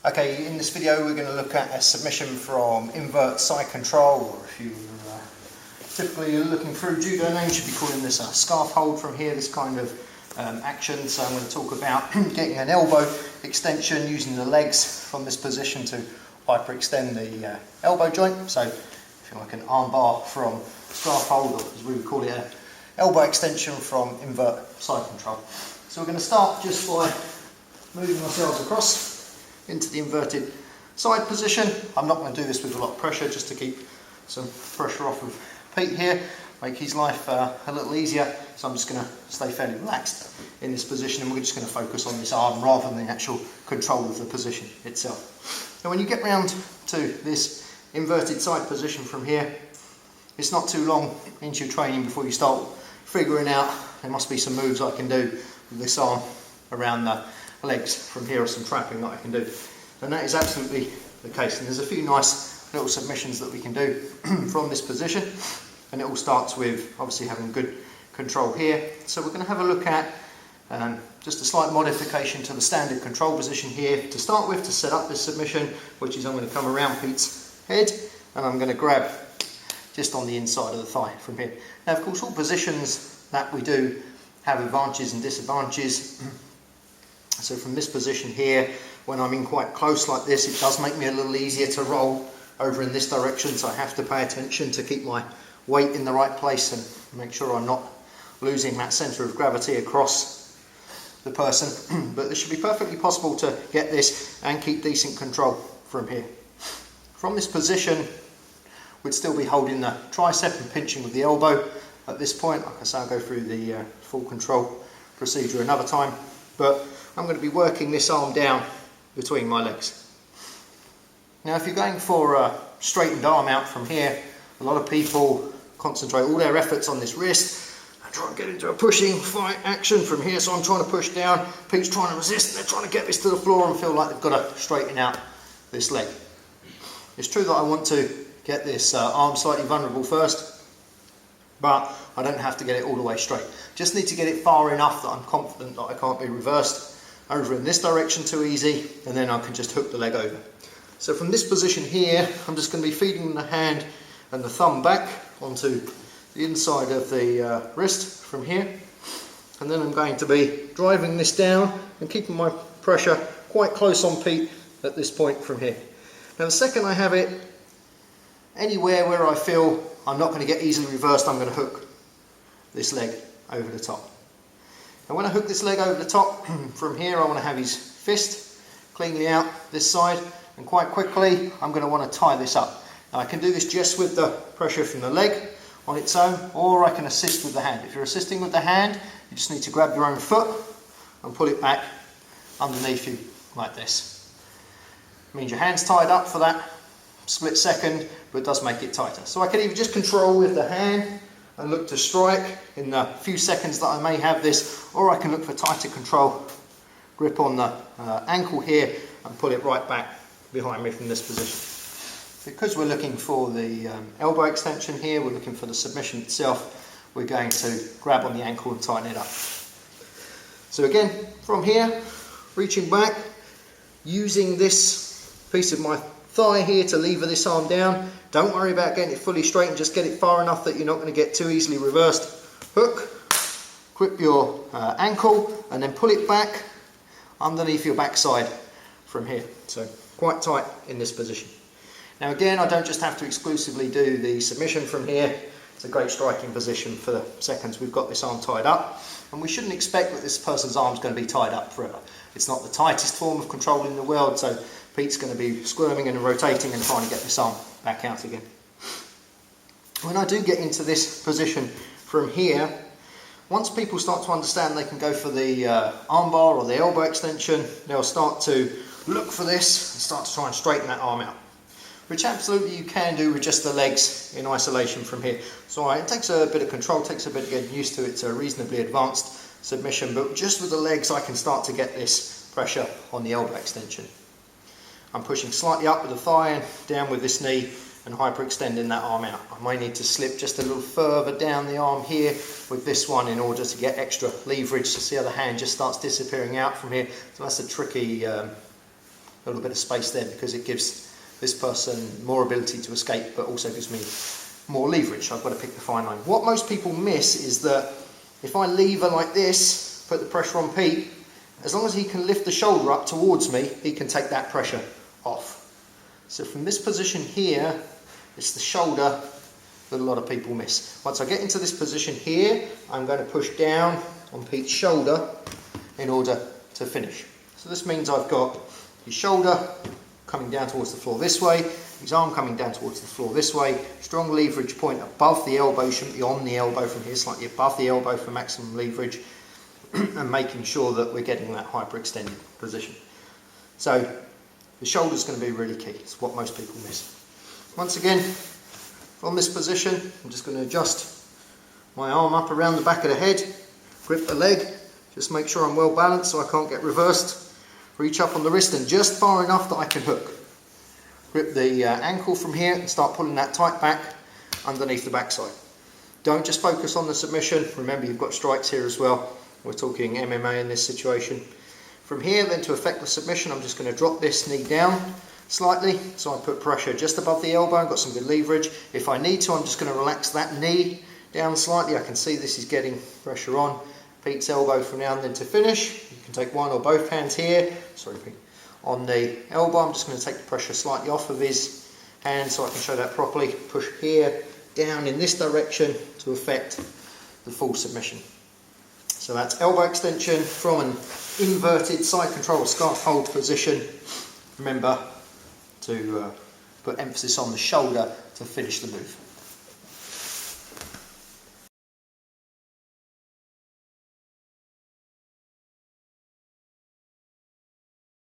Okay, in this video we're going to look at a submission from invert side control, or if you're typically looking through judo names, you should be calling this a scarf hold from here, this kind of action. So I'm going to talk about getting an elbow extension using the legs from this position to hyperextend the elbow joint. So if you like an arm bar from scarf hold, or as we would call it, an elbow extension from invert side control. So we're going to start just by moving ourselves across into the inverted side position. I'm not going to do this with a lot of pressure, just to keep some pressure off of Pete here, make his life a little easier. So I'm just going to stay fairly relaxed in this position, and we're just going to focus on this arm rather than the actual control of the position itself. And when you get round to this inverted side position from here, it's not too long into your training before you start figuring out there must be some moves I can do with this arm around the legs from here, or some trapping that I can do, and that is absolutely the case. And there's a few nice little submissions that we can do from this position, and it all starts with obviously having good control here. So we're going to have a look at just a slight modification to the standard control position here to start with, to set up this submission, which is I'm going to come around Pete's head and I'm going to grab just on the inside of the thigh from here. Now of course all positions that we do have advantages and disadvantages. So from this position here, when I'm in quite close like this, it does make me a little easier to roll over in this direction, so I have to pay attention to keep my weight in the right place and make sure I'm not losing that centre of gravity across the person. But this should be perfectly possible to get this and keep decent control from here. From this position, we'd still be holding the tricep and pinching with the elbow at this point. Like I say, I'll go through the full control procedure another time, but I'm going to be working this arm down between my legs. Now if you're going for a straightened arm out from here, a lot of people concentrate all their efforts on this wrist and try and get into a pushing fight action from here. So I'm trying to push down, Pete's trying to resist, and they're trying to get this to the floor and feel like they've got to straighten out this leg. It's true that I want to get this arm slightly vulnerable first, but I don't have to get it all the way straight. Just need to get it far enough that I'm confident that I can't be reversed over in this direction too easy, and then I can just hook the leg over. So from this position here, I'm just going to be feeding the hand and the thumb back onto the inside of the wrist from here, and then I'm going to be driving this down and keeping my pressure quite close on Pete at this point from here. Now the second I have it anywhere where I feel I'm not going to get easily reversed, I'm going to hook this leg over the top. And when I hook this leg over the top from here, I want to have his fist cleanly out this side, and quite quickly I'm going to want to tie this up. Now I can do this just with the pressure from the leg on its own, or I can assist with the hand. If you're assisting with the hand, you just need to grab your own foot and pull it back underneath you like this. It means your hand's tied up for that split second, but it does make it tighter. So I can either just control with the hand and look to strike in the few seconds that I may have this, or I can look for tighter control, grip on the ankle here and pull it right back behind me from this position. Because we're looking for the elbow extension here, we're looking for the submission itself, we're going to grab on the ankle and tighten it up. So again, from here, reaching back, using this piece of my thigh here to lever this arm down. Don't worry about getting it fully straight, and just get it far enough that you're not going to get too easily reversed. Hook, grip your ankle, and then pull it back underneath your backside from here. So quite tight in this position. Now again, I don't just have to exclusively do the submission from here. It's a great striking position for the seconds we've got this arm tied up, and we shouldn't expect that this person's arm is going to be tied up forever. It's not the tightest form of control in the world, so Pete's going to be squirming and rotating and trying to get this arm back out again. When I do get into this position from here, once people start to understand they can go for the arm bar or the elbow extension, they'll start to look for this and start to try and straighten that arm out, which absolutely you can do with just the legs in isolation from here. So it takes a bit of control, takes a bit of getting used to it. It's a reasonably advanced submission, but just with the legs I can start to get this pressure on the elbow extension. I'm pushing slightly up with the thigh and down with this knee and hyperextending that arm out. I might need to slip just a little further down the arm here with this one in order to get extra leverage, to see how the hand just starts disappearing out from here. So that's a tricky a little bit of space there because it gives this person more ability to escape, but also gives me more leverage. I've got to pick the fine line. What most people miss is that if I lever like this, put the pressure on Pete, as long as he can lift the shoulder up towards me, he can take that pressure off. So from this position here, it's the shoulder that a lot of people miss. Once I get into this position here, I'm going to push down on Pete's shoulder in order to finish. So this means I've got his shoulder coming down towards the floor this way, his arm coming down towards the floor this way, strong leverage point above the elbow, shouldn't be on the elbow from here, slightly above the elbow for maximum leverage, and making sure that we're getting that hyperextended position. So the shoulder's going to be really key. It's what most people miss. Once again, from this position, I'm just going to adjust my arm up around the back of the head, grip the leg, just make sure I'm well balanced so I can't get reversed. Reach up on the wrist and just far enough that I can hook. Grip the ankle from here and start pulling that tight back underneath the backside. Don't just focus on the submission. Remember, you've got strikes here as well. We're talking MMA in this situation. From here then, to effect the submission, I'm just going to drop this knee down slightly, so I put pressure just above the elbow and got some good leverage. If I need to, I'm just going to relax that knee down slightly. I can see this is getting pressure on Pete's elbow from now and then to finish. You can take one or both hands here, sorry Pete, on the elbow. I'm just going to take the pressure slightly off of his hand so I can show that properly. Push here, down in this direction to effect the full submission. So that's elbow extension from an inverted side control scarf hold position. Remember to put emphasis on the shoulder to finish the move.